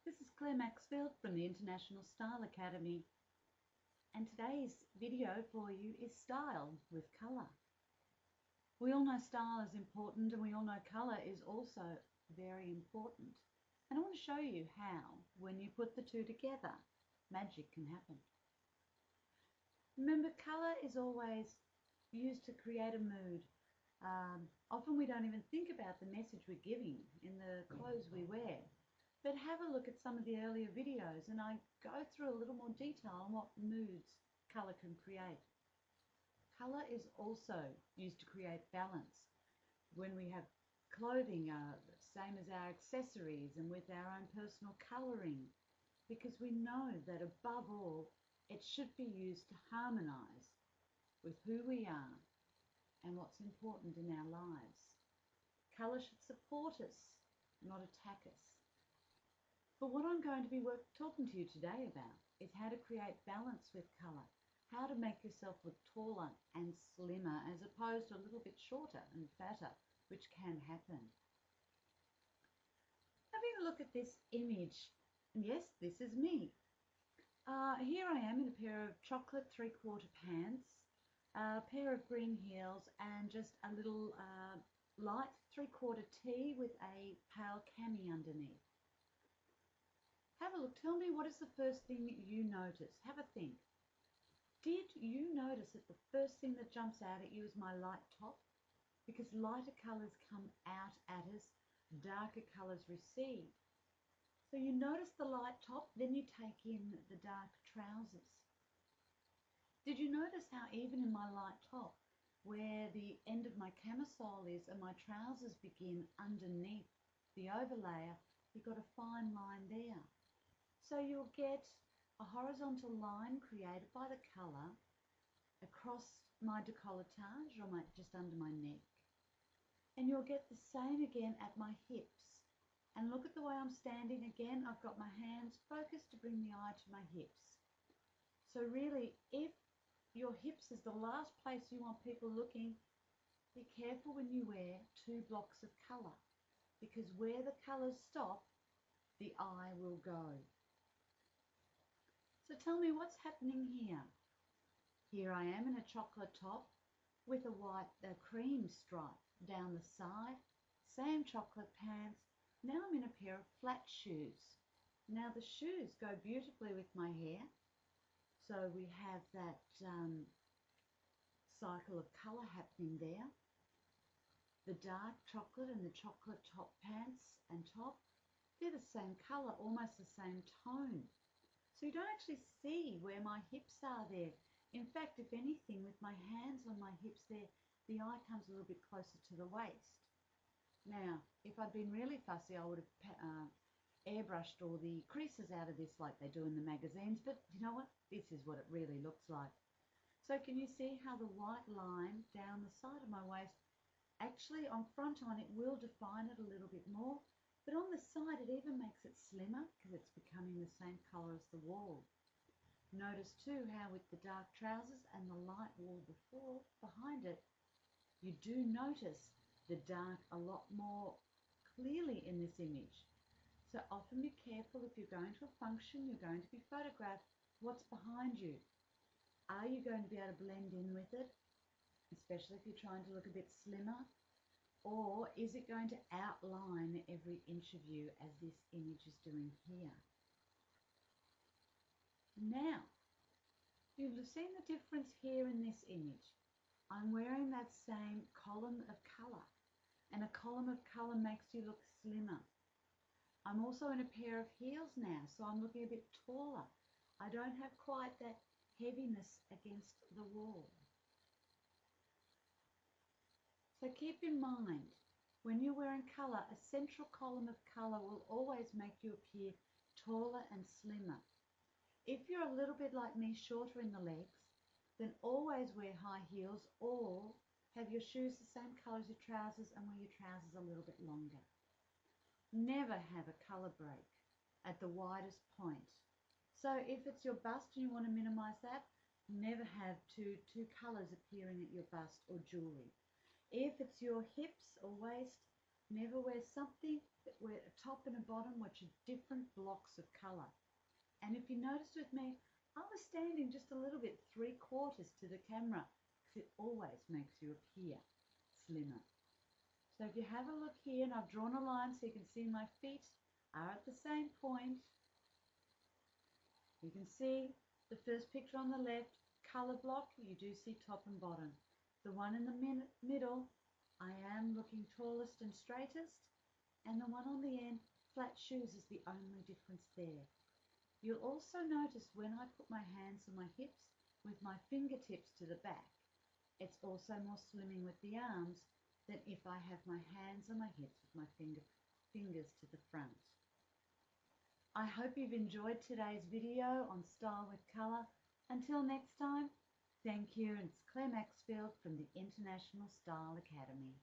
This is Claire Maxfield from the International Style Academy, and today's video for you is style with colour. We all know style is important, and we all know colour is also very important. And I want to show you how, when you put the two together, magic can happen. Remember, colour is always used to create a mood. Often we don't even think about the message we're giving in the clothes we wear. But have a look at some of the earlier videos and I go through a little more detail on what moods colour can create. Colour is also used to create balance. When we have clothing, same as our accessories and with our own personal colouring, because we know that above all, it should be used to harmonise with who we are and what's important in our lives. Colour should support us, not attack us. But what I'm going to be talking to you today about is how to create balance with colour, how to make yourself look taller and slimmer as opposed to a little bit shorter and fatter, which can happen. Having a look at this image, and yes, this is me. Here I am in a pair of chocolate 3/4 pants, a pair of green heels and just a little light 3/4 tee with a pale cami underneath. Have a look. Tell me, what is the first thing you notice? Have a think. Did you notice that the first thing that jumps out at you is my light top? Because lighter colours come out at us, darker colours recede. So you notice the light top, then you take in the dark trousers. Did you notice how even in my light top, where the end of my camisole is and my trousers begin underneath the overlayer, you've got a fine line there. So you'll get a horizontal line created by the colour across my décolletage or just under my neck. And you'll get the same again at my hips. And look at the way I'm standing again. I've got my hands focused to bring the eye to my hips. So really, if your hips is the last place you want people looking, be careful when you wear two blocks of colour, because where the colours stop, the eye will go. So tell me, what's happening here? Here I am in a chocolate top with a cream stripe down the side, same chocolate pants. Now I'm in a pair of flat shoes. Now the shoes go beautifully with my hair. So we have that cycle of colour happening there. The dark chocolate and the chocolate top pants and top, they're the same colour, almost the same tone. So you don't actually see where my hips are there. In fact, if anything, with my hands on my hips there, the eye comes a little bit closer to the waist. Now, if I'd been really fussy, I would have airbrushed all the creases out of this like they do in the magazines, but you know what? This is what it really looks like. So can you see how the white line down the side of my waist, actually on front on, it will define it a little bit more, but on the side it even makes it slimmer because it's becoming the same colour as the wall. Notice too how with the dark trousers and the light wall behind it, you do notice the dark a lot more clearly in this image. So often be careful, if you're going to a function, you're going to be photographed, what's behind you? Are you going to be able to blend in with it, especially if you're trying to look a bit slimmer? Or is it going to outline every inch of you as this image is doing here? Now, you'll have seen the difference here in this image. I'm wearing that same column of colour, and a column of colour makes you look slimmer. I'm also in a pair of heels now, so I'm looking a bit taller. I don't have quite that heaviness against the wall. So keep in mind, when you're wearing colour, a central column of colour will always make you appear taller and slimmer. If you're a little bit like me, shorter in the legs, then always wear high heels or have your shoes the same colour as your trousers and wear your trousers a little bit longer. Never have a colour break at the widest point. So if it's your bust and you want to minimise that, never have two colours appearing at your bust or jewellery. If it's your hips or waist, Never wear something that where a top and a bottom which are different blocks of colour. And if you noticed with me, I was standing just a little bit 3/4 to the camera because it always makes you appear slimmer. So if you have a look here, and I've drawn a line so you can see my feet are at the same point. You can see the first picture on the left, colour block, you do see top and bottom. The one in the middle, I am looking tallest and straightest, and the one on the end, flat shoes, is the only difference there. You'll also notice when I put my hands on my hips with my fingertips to the back, it's also more slimming with the arms than if I have my hands on my hips with my fingers to the front. I hope you've enjoyed today's video on Style with Colour. Until next time, thank you, and it's Claire Maxfield from the International Style Academy.